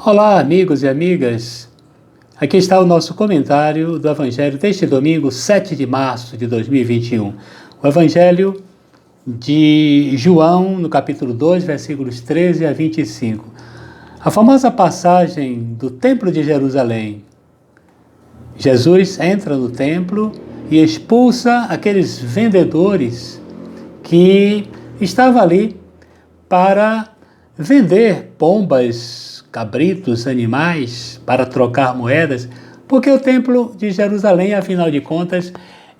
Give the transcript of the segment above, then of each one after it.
Olá, amigos e amigas. Aqui está o nosso comentário do Evangelho deste domingo, 7 de março de 2021. O Evangelho de João, no capítulo 2, versículos 13 a 25. A famosa passagem do Templo de Jerusalém. Jesus entra no templo e expulsa aqueles vendedores que estavam ali para vender pombas, cabritos, animais, para trocar moedas, porque o Templo de Jerusalém, afinal de contas,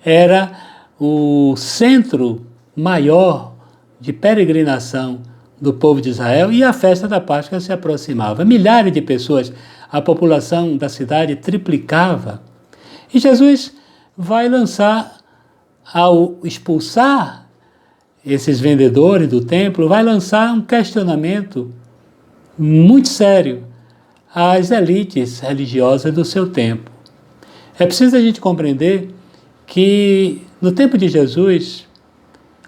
era o centro maior de peregrinação do povo de Israel e a festa da Páscoa se aproximava. Milhares de pessoas, a população da cidade triplicava. E Jesus vai lançar, ao expulsar esses vendedores do templo, vai lançar um questionamento muito sério às elites religiosas do seu tempo. É preciso a gente compreender que no tempo de Jesus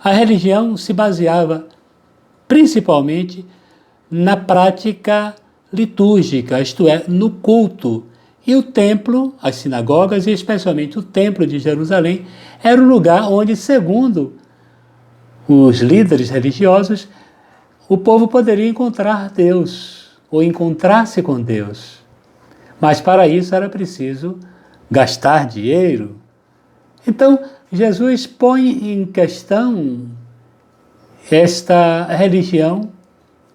a religião se baseava principalmente na prática litúrgica, isto é, no culto. E o templo, as sinagogas e especialmente o templo de Jerusalém, era o lugar onde, segundo os líderes religiosos, o povo poderia encontrar Deus, ou encontrar-se com Deus. Mas para isso era preciso gastar dinheiro. Então, Jesus põe em questão esta religião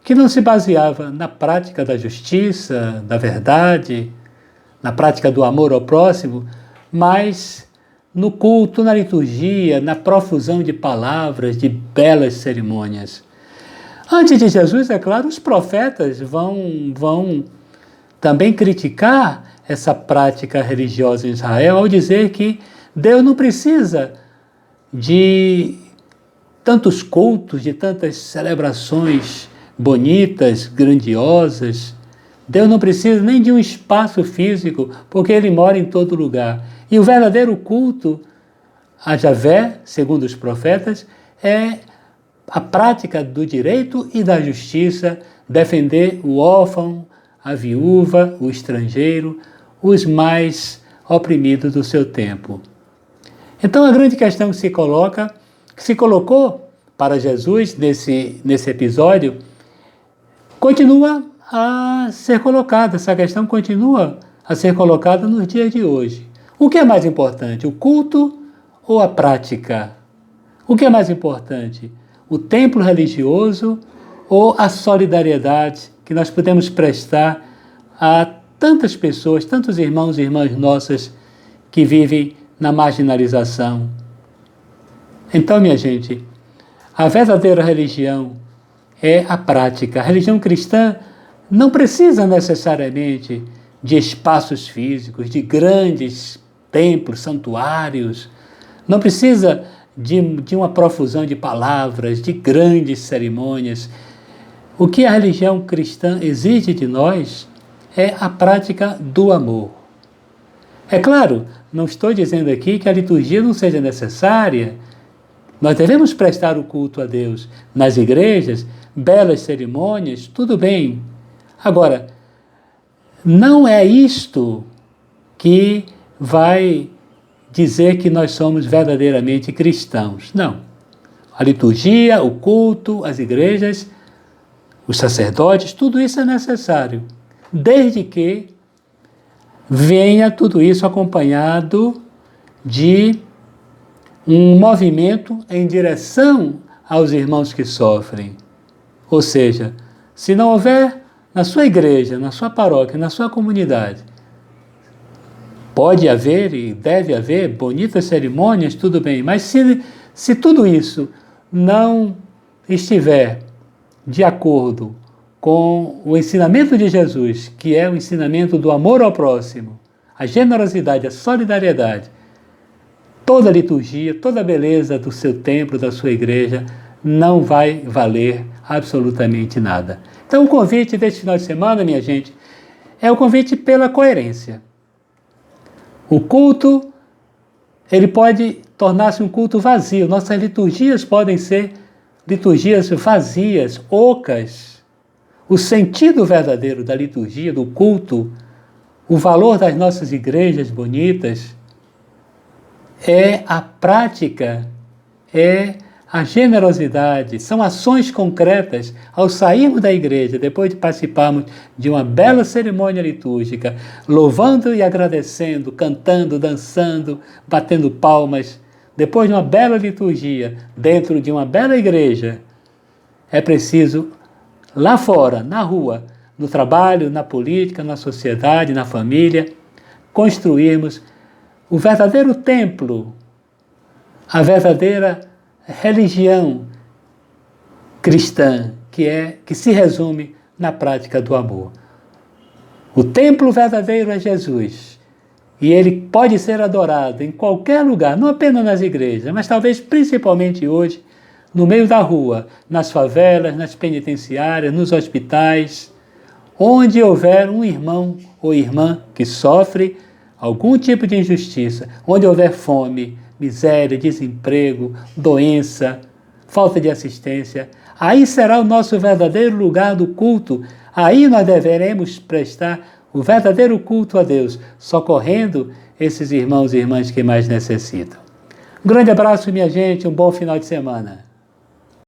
que não se baseava na prática da justiça, da verdade, na prática do amor ao próximo, mas no culto, na liturgia, na profusão de palavras, de belas cerimônias. Antes de Jesus, é claro, os profetas vão também criticar essa prática religiosa em Israel ao dizer que Deus não precisa de tantos cultos, de tantas celebrações bonitas, grandiosas. Deus não precisa nem de um espaço físico, porque Ele mora em todo lugar. E o verdadeiro culto a Javé, segundo os profetas, é a prática do direito e da justiça, defender o órfão, a viúva, o estrangeiro, os mais oprimidos do seu tempo. Então a grande questão que se colocou para Jesus nesse episódio, continua a ser colocada, essa questão continua a ser colocada nos dias de hoje. O que é mais importante, o culto ou a prática? O que é mais importante? O templo religioso ou a solidariedade que nós podemos prestar a tantas pessoas, tantos irmãos e irmãs nossas que vivem na marginalização? Então, minha gente, a verdadeira religião é a prática. A religião cristã não precisa necessariamente de espaços físicos, de grandes templos, santuários, não precisa de uma profusão de palavras, de grandes cerimônias. O que a religião cristã exige de nós é a prática do amor. É claro, não estou dizendo aqui que a liturgia não seja necessária. Nós devemos prestar o culto a Deus nas igrejas, belas cerimônias, tudo bem. Agora, não é isto que vai dizer que nós somos verdadeiramente cristãos. Não. A liturgia, o culto, as igrejas, os sacerdotes, tudo isso é necessário, desde que venha tudo isso acompanhado de um movimento em direção aos irmãos que sofrem. Ou seja, se não houver na sua igreja, na sua paróquia, na sua comunidade, pode haver e deve haver bonitas cerimônias, tudo bem, mas se tudo isso não estiver de acordo com o ensinamento de Jesus, que é o ensinamento do amor ao próximo, a generosidade, a solidariedade, toda a liturgia, toda a beleza do seu templo, da sua igreja, não vai valer absolutamente nada. Então o convite deste final de semana, minha gente, é o convite pela coerência. O culto, ele pode tornar-se um culto vazio. Nossas liturgias podem ser liturgias vazias, ocas. o sentido verdadeiro da liturgia, do culto, o valor das nossas igrejas bonitas, é a prática, é a generosidade, são ações concretas ao sairmos da igreja, depois de participarmos de uma bela cerimônia litúrgica, louvando e agradecendo, cantando, dançando, batendo palmas, depois de uma bela liturgia, dentro de uma bela igreja, é preciso, lá fora, na rua, no trabalho, na política, na sociedade, na família, construirmos o verdadeiro templo, a verdadeira religião cristã, que se resume na prática do amor. O templo verdadeiro é Jesus, e ele pode ser adorado em qualquer lugar, não apenas nas igrejas, mas talvez principalmente hoje, no meio da rua, nas favelas, nas penitenciárias, nos hospitais, onde houver um irmão ou irmã que sofre algum tipo de injustiça, onde houver fome, miséria, desemprego, doença, falta de assistência, aí será o nosso verdadeiro lugar do culto. Aí nós deveremos prestar o verdadeiro culto a Deus, socorrendo esses irmãos e irmãs que mais necessitam. Um grande abraço, minha gente, um bom final de semana.